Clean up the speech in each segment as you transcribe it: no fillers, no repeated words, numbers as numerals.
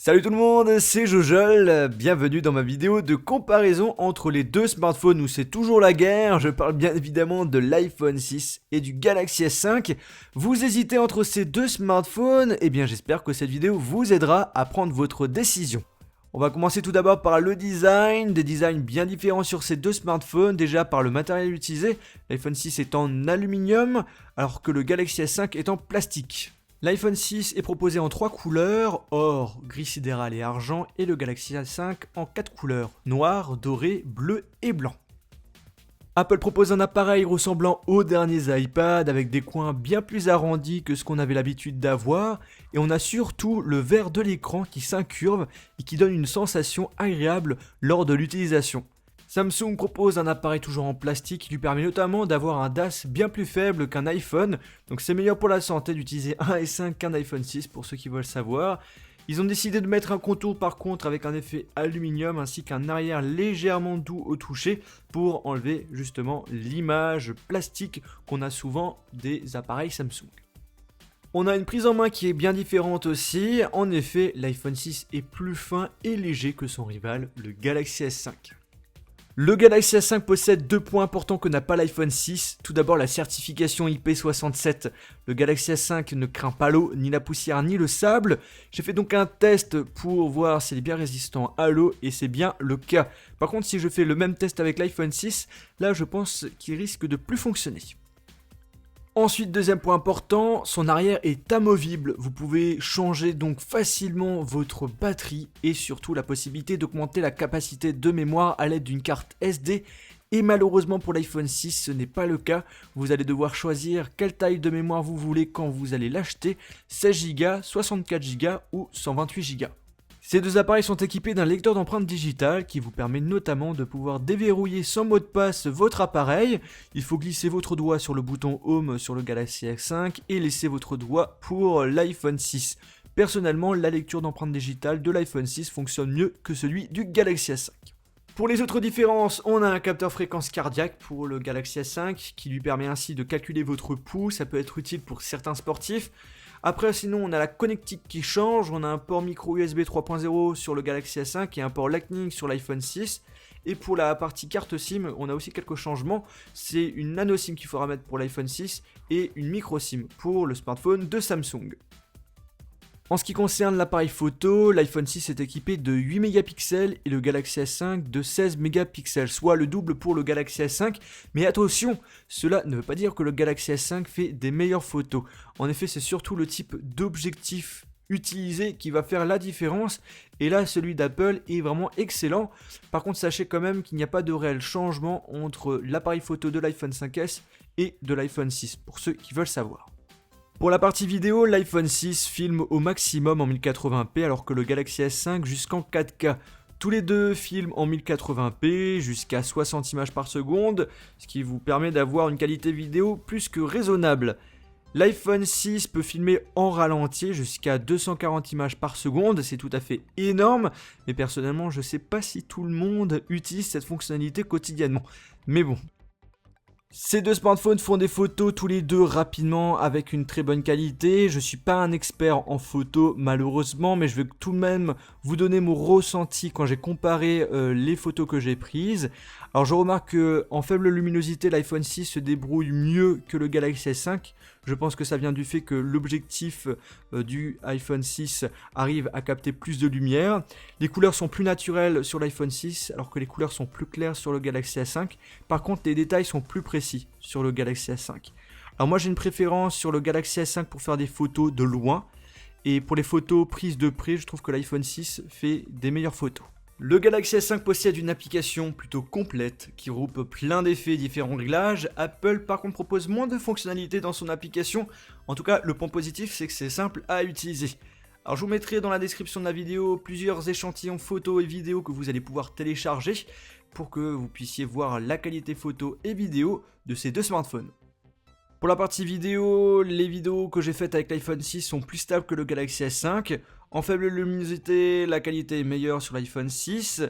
Salut tout le monde, c'est Jojol, bienvenue dans ma vidéo de comparaison entre les deux smartphones où c'est toujours la guerre. Je parle bien évidemment de l'iPhone 6 et du Galaxy S5. Vous hésitez entre ces deux smartphones? Eh bien j'espère que cette vidéo vous aidera à prendre votre décision. On va commencer tout d'abord par le design, des designs bien différents sur ces deux smartphones, déjà par le matériel utilisé, l'iPhone 6 est en aluminium alors que le Galaxy S5 est en plastique. L'iPhone 6 est proposé en 3 couleurs, or, gris sidéral et argent, et le Galaxy S5 en 4 couleurs, noir, doré, bleu et blanc. Apple propose un appareil ressemblant aux derniers iPad avec des coins bien plus arrondis que ce qu'on avait l'habitude d'avoir, et on a surtout le verre de l'écran qui s'incurve et qui donne une sensation agréable lors de l'utilisation. Samsung propose un appareil toujours en plastique qui lui permet notamment d'avoir un DAS bien plus faible qu'un iPhone, donc c'est meilleur pour la santé d'utiliser un S5 qu'un iPhone 6 pour ceux qui veulent savoir. Ils ont décidé de mettre un contour par contre avec un effet aluminium ainsi qu'un arrière légèrement doux au toucher pour enlever justement l'image plastique qu'on a souvent des appareils Samsung. On a une prise en main qui est bien différente aussi, en effet l'iPhone 6 est plus fin et léger que son rival le Galaxy S5. Le Galaxy S5 possède deux points importants que n'a pas l'iPhone 6. Tout d'abord la certification IP67. Le Galaxy S5 ne craint pas l'eau, ni la poussière, ni le sable. J'ai fait donc un test pour voir s'il est bien résistant à l'eau et c'est bien le cas. Par contre, si je fais le même test avec l'iPhone 6, là je pense qu'il risque de plus fonctionner. Ensuite, deuxième point important, son arrière est amovible. Vous pouvez changer donc facilement votre batterie et surtout la possibilité d'augmenter la capacité de mémoire à l'aide d'une carte SD. Et malheureusement pour l'iPhone 6, ce n'est pas le cas. Vous allez devoir choisir quelle taille de mémoire vous voulez quand vous allez l'acheter, 16 Go, 64 Go ou 128 Go. Ces deux appareils sont équipés d'un lecteur d'empreintes digitales qui vous permet notamment de pouvoir déverrouiller sans mot de passe votre appareil. Il faut glisser votre doigt sur le bouton Home sur le Galaxy S5 et laisser votre doigt pour l'iPhone 6. Personnellement, la lecture d'empreintes digitales de l'iPhone 6 fonctionne mieux que celui du Galaxy S5. Pour les autres différences, on a un capteur fréquence cardiaque pour le Galaxy S5 qui lui permet ainsi de calculer votre pouls, ça peut être utile pour certains sportifs. Après sinon on a la connectique qui change, on a un port micro USB 3.0 sur le Galaxy S5 et un port Lightning sur l'iPhone 6. Et pour la partie carte SIM, on a aussi quelques changements, c'est une nano SIM qu'il faudra mettre pour l'iPhone 6 et une micro SIM pour le smartphone de Samsung. En ce qui concerne l'appareil photo, l'iPhone 6 est équipé de 8 mégapixels et le Galaxy S5 de 16 mégapixels, soit le double pour le Galaxy S5. Mais attention, cela ne veut pas dire que le Galaxy S5 fait des meilleures photos. En effet, c'est surtout le type d'objectif utilisé qui va faire la différence. Et là, celui d'Apple est vraiment excellent. Par contre, sachez quand même qu'il n'y a pas de réel changement entre l'appareil photo de l'iPhone 5S et de l'iPhone 6, pour ceux qui veulent savoir. Pour la partie vidéo, l'iPhone 6 filme au maximum en 1080p alors que le Galaxy S5 jusqu'en 4K. Tous les deux filment en 1080p jusqu'à 60 images par seconde, ce qui vous permet d'avoir une qualité vidéo plus que raisonnable. L'iPhone 6 peut filmer en ralenti jusqu'à 240 images par seconde, c'est tout à fait énorme, mais personnellement je sais pas si tout le monde utilise cette fonctionnalité quotidiennement. Mais bon. Ces deux smartphones font des photos tous les deux rapidement avec une très bonne qualité. Je suis pas un expert en photo malheureusement, mais je vais tout de même vous donner mon ressenti quand j'ai comparé les photos que j'ai prises. Alors je remarque qu'en faible luminosité, l'iPhone 6 se débrouille mieux que le Galaxy S5. Je pense que ça vient du fait que l'objectif du iPhone 6 arrive à capter plus de lumière. Les couleurs sont plus naturelles sur l'iPhone 6 alors que les couleurs sont plus claires sur le Galaxy S5. Par contre, les détails sont plus précis sur le Galaxy S5. Alors moi j'ai une préférence sur le Galaxy S5 pour faire des photos de loin. Et pour les photos prises de près, je trouve que l'iPhone 6 fait des meilleures photos. Le Galaxy S5 possède une application plutôt complète qui regroupe plein d'effets et différents réglages. Apple par contre propose moins de fonctionnalités dans son application. En tout cas, le point positif c'est que c'est simple à utiliser. Alors je vous mettrai dans la description de la vidéo plusieurs échantillons photos et vidéos que vous allez pouvoir télécharger pour que vous puissiez voir la qualité photo et vidéo de ces deux smartphones. Pour la partie vidéo, les vidéos que j'ai faites avec l'iPhone 6 sont plus stables que le Galaxy S5. En faible luminosité, la qualité est meilleure sur l'iPhone 6.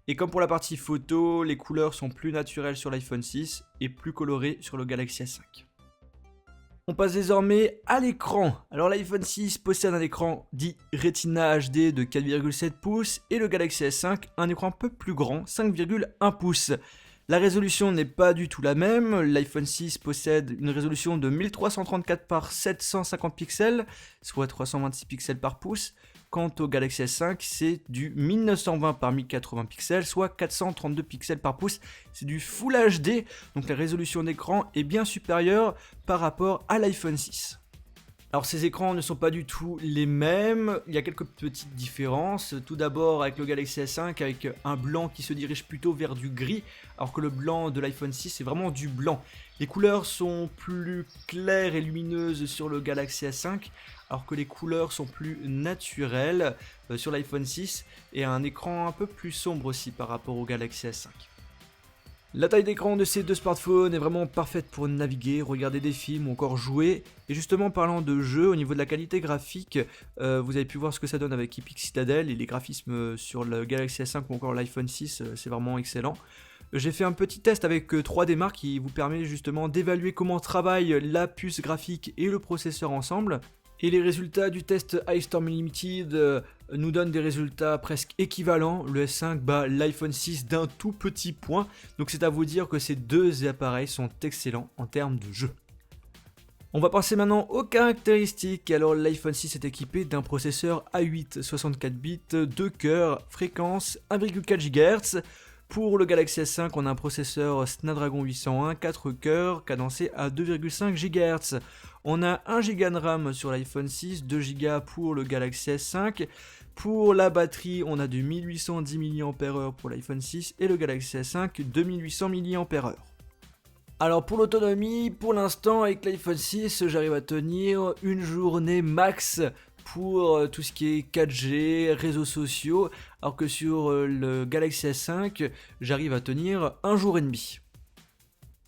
Et comme pour la partie photo, les couleurs sont plus naturelles sur l'iPhone 6 et plus colorées sur le Galaxy S5. On passe désormais à l'écran. Alors l'iPhone 6 possède un écran dit Retina HD de 4,7 pouces et le Galaxy S5 un écran un peu plus grand, 5,1 pouces. La résolution n'est pas du tout la même. L'iPhone 6 possède une résolution de 1334 par 750 pixels, soit 326 pixels par pouce. Quant au Galaxy S5, c'est du 1920 par 1080 pixels, soit 432 pixels par pouce. C'est du Full HD, donc la résolution d'écran est bien supérieure par rapport à l'iPhone 6. Alors ces écrans ne sont pas du tout les mêmes, il y a quelques petites différences. Tout d'abord avec le Galaxy S5 avec un blanc qui se dirige plutôt vers du gris, alors que le blanc de l'iPhone 6 c'est vraiment du blanc. Les couleurs sont plus claires et lumineuses sur le Galaxy S5, alors que les couleurs sont plus naturelles sur l'iPhone 6 et un écran un peu plus sombre aussi par rapport au Galaxy S5. La taille d'écran de ces deux smartphones est vraiment parfaite pour naviguer, regarder des films ou encore jouer. Et justement, parlant de jeux, au niveau de la qualité graphique, vous avez pu voir ce que ça donne avec Epic Citadel et les graphismes sur le Galaxy S5 ou encore l'iPhone 6, c'est vraiment excellent. J'ai fait un petit test avec 3D Mark qui vous permet justement d'évaluer comment travaillent la puce graphique et le processeur ensemble. Et les résultats du test Ice Storm Unlimited nous donnent des résultats presque équivalents. Le S5 bat l'iPhone 6 d'un tout petit point. Donc c'est à vous dire que ces deux appareils sont excellents en termes de jeu. On va passer maintenant aux caractéristiques. Alors l'iPhone 6 est équipé d'un processeur A8 64 bits, 2 cœurs, fréquence 1,4 GHz. Pour le Galaxy S5, on a un processeur Snapdragon 801, 4 cœurs, cadencé à 2,5 GHz. On a 1 Go de RAM sur l'iPhone 6, 2 Go pour le Galaxy S5. Pour la batterie, on a du 1810 mAh pour l'iPhone 6 et le Galaxy S5, 2800 mAh. Alors pour l'autonomie, pour l'instant avec l'iPhone 6, j'arrive à tenir une journée max pour tout ce qui est 4G, réseaux sociaux, alors que sur le Galaxy S5, j'arrive à tenir un jour et demi.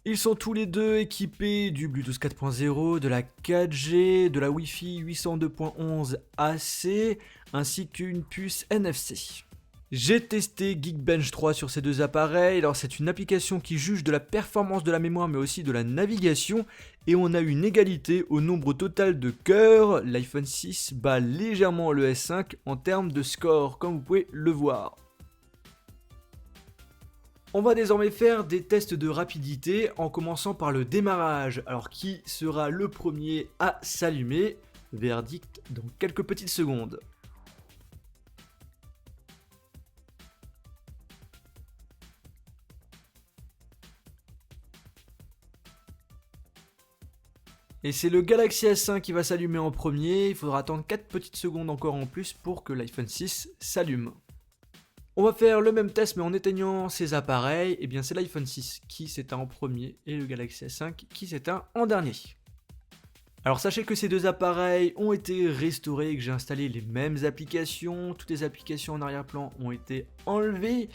Ils sont tous les deux équipés du Bluetooth 4.0, de la 4G, de la Wi-Fi 802.11 AC, ainsi qu'une puce NFC. J'ai testé Geekbench 3 sur ces deux appareils. Alors c'est une application qui juge de la performance de la mémoire mais aussi de la navigation et on a une égalité au nombre total de cœurs. L'iPhone 6 bat légèrement le S5 en termes de score comme vous pouvez le voir. On va désormais faire des tests de rapidité en commençant par le démarrage. Alors qui sera le premier à s'allumer? Verdict dans quelques petites secondes. Et c'est le Galaxy S5 qui va s'allumer en premier, il faudra attendre 4 petites secondes encore en plus pour que l'iPhone 6 s'allume. On va faire le même test mais en éteignant ces appareils, et bien c'est l'iPhone 6 qui s'éteint en premier et le Galaxy S5 qui s'éteint en dernier. Alors sachez que ces deux appareils ont été restaurés et que j'ai installé les mêmes applications, toutes les applications en arrière-plan ont été enlevées.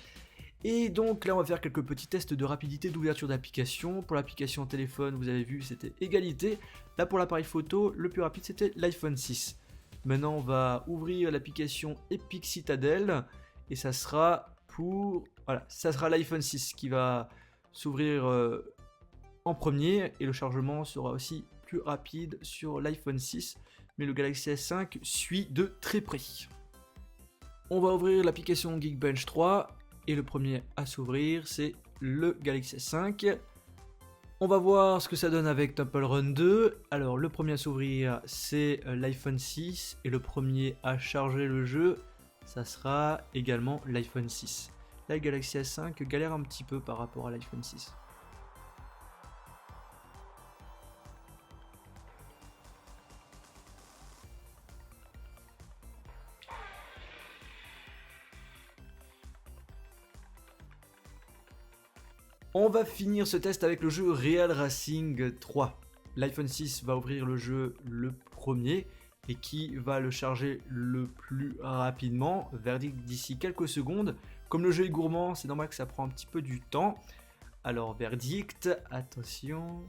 Et donc là on va faire quelques petits tests de rapidité d'ouverture d'application. Pour l'application téléphone vous avez vu c'était égalité. Là pour l'appareil photo le plus rapide c'était l'iPhone 6. Maintenant on va ouvrir l'application Epic Citadel et ça sera l'iPhone 6 qui va s'ouvrir en premier et le chargement sera aussi plus rapide sur l'iPhone 6 mais le Galaxy S5 suit de très près. On va ouvrir l'application Geekbench 3. Et le premier à s'ouvrir, c'est le Galaxy S5. On va voir ce que ça donne avec Temple Run 2. Alors, le premier à s'ouvrir, c'est l'iPhone 6. Et le premier à charger le jeu, ça sera également l'iPhone 6. Là, le Galaxy S5 galère un petit peu par rapport à l'iPhone 6. On va finir ce test avec le jeu Real Racing 3. L'iPhone 6 va ouvrir le jeu le premier et qui va le charger le plus rapidement. Verdict d'ici quelques secondes. Comme le jeu est gourmand, c'est normal que ça prend un petit peu du temps. Alors verdict, attention.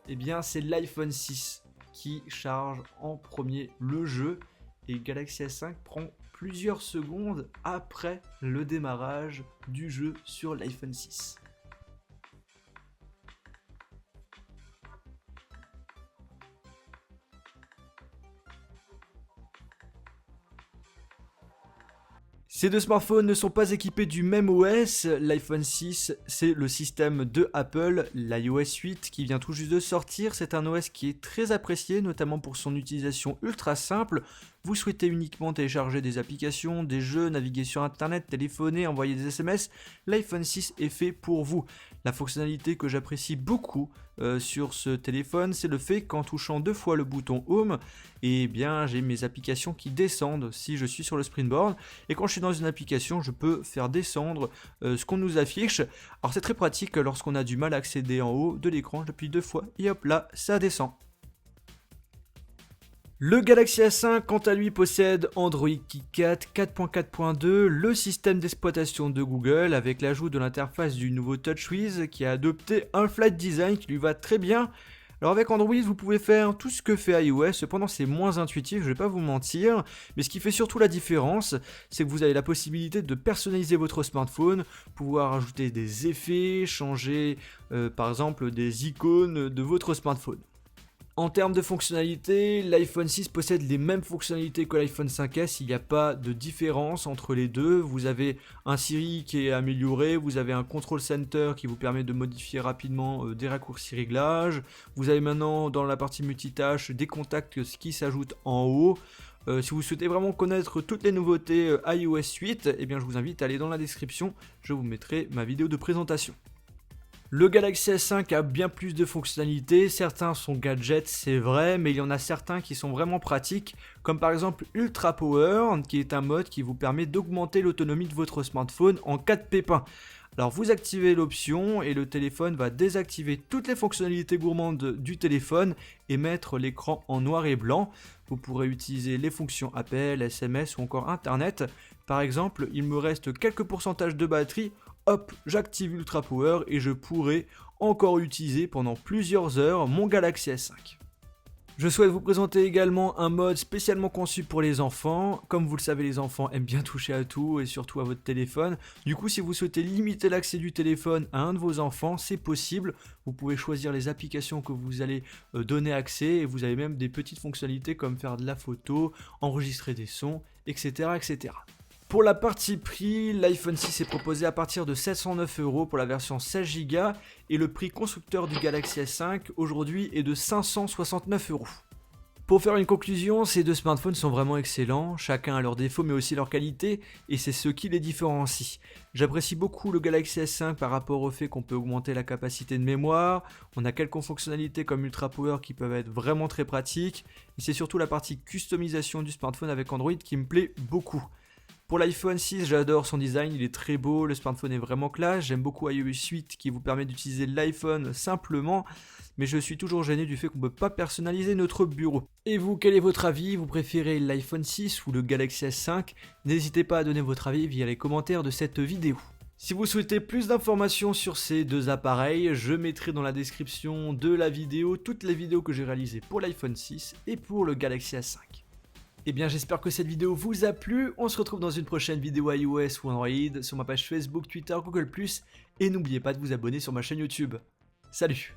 Eh bien c'est l'iPhone 6 qui charge en premier le jeu et Galaxy S5 prend plusieurs secondes après le démarrage du jeu sur l'iPhone 6. Ces deux smartphones ne sont pas équipés du même OS. L'iPhone 6, c'est le système de Apple, l'iOS 8 qui vient tout juste de sortir. C'est un OS qui est très apprécié, notamment pour son utilisation ultra simple. Vous souhaitez uniquement télécharger des applications, des jeux, naviguer sur internet, téléphoner, envoyer des SMS, l'iPhone 6 est fait pour vous. La fonctionnalité que j'apprécie beaucoup sur ce téléphone, c'est le fait qu'en touchant 2 fois le bouton Home, j'ai mes applications qui descendent si je suis sur le Springboard, et quand je suis dans une application, je peux faire descendre ce qu'on nous affiche. Alors c'est très pratique lorsqu'on a du mal à accéder en haut de l'écran, j'appuie 2 fois et hop là, ça descend. Le Galaxy A5, quant à lui, possède Android KitKat 4.4.2, le système d'exploitation de Google, avec l'ajout de l'interface du nouveau TouchWiz qui a adopté un flat design qui lui va très bien. Alors avec Android, vous pouvez faire tout ce que fait iOS, cependant c'est moins intuitif, je vais pas vous mentir, mais ce qui fait surtout la différence, c'est que vous avez la possibilité de personnaliser votre smartphone, pouvoir ajouter des effets, changer par exemple des icônes de votre smartphone. En termes de fonctionnalité, l'iPhone 6 possède les mêmes fonctionnalités que l'iPhone 5S, il n'y a pas de différence entre les deux. Vous avez un Siri qui est amélioré, vous avez un Control Center qui vous permet de modifier rapidement des raccourcis réglages. Vous avez maintenant dans la partie multitâche des contacts qui s'ajoutent en haut. Si vous souhaitez vraiment connaître toutes les nouveautés iOS 8, je vous invite à aller dans la description, je vous mettrai ma vidéo de présentation. Le Galaxy S5 a bien plus de fonctionnalités, certains sont gadgets, c'est vrai, mais il y en a certains qui sont vraiment pratiques, comme par exemple Ultra Power, qui est un mode qui vous permet d'augmenter l'autonomie de votre smartphone en cas de pépin. Alors vous activez l'option et le téléphone va désactiver toutes les fonctionnalités gourmandes du téléphone et mettre l'écran en noir et blanc. Vous pourrez utiliser les fonctions appel, SMS ou encore internet. Par exemple, il me reste quelques pourcentages de batterie. Hop, j'active Ultra Power et je pourrai encore utiliser pendant plusieurs heures mon Galaxy S5. Je souhaite vous présenter également un mode spécialement conçu pour les enfants. Comme vous le savez, les enfants aiment bien toucher à tout et surtout à votre téléphone. Du coup, si vous souhaitez limiter l'accès du téléphone à un de vos enfants, c'est possible. Vous pouvez choisir les applications que vous allez donner accès et vous avez même des petites fonctionnalités comme faire de la photo, enregistrer des sons, etc. etc. Pour la partie prix, l'iPhone 6 est proposé à partir de 709 € pour la version 16 Go et le prix constructeur du Galaxy S5 aujourd'hui est de 569 €. Pour faire une conclusion, ces deux smartphones sont vraiment excellents, chacun a leurs défauts mais aussi leurs qualités et c'est ce qui les différencie. J'apprécie beaucoup le Galaxy S5 par rapport au fait qu'on peut augmenter la capacité de mémoire, on a quelques fonctionnalités comme Ultra Power qui peuvent être vraiment très pratiques et c'est surtout la partie customisation du smartphone avec Android qui me plaît beaucoup. Pour l'iPhone 6, j'adore son design, il est très beau, le smartphone est vraiment classe, j'aime beaucoup iOS 8 qui vous permet d'utiliser l'iPhone simplement, mais je suis toujours gêné du fait qu'on ne peut pas personnaliser notre bureau. Et vous, quel est votre avis? Vous préférez l'iPhone 6 ou le Galaxy S5? N'hésitez pas à donner votre avis via les commentaires de cette vidéo. Si vous souhaitez plus d'informations sur ces deux appareils, je mettrai dans la description de la vidéo toutes les vidéos que j'ai réalisées pour l'iPhone 6 et pour le Galaxy S5. J'espère que cette vidéo vous a plu, on se retrouve dans une prochaine vidéo iOS ou Android sur ma page Facebook, Twitter, Google+, et n'oubliez pas de vous abonner sur ma chaîne YouTube. Salut!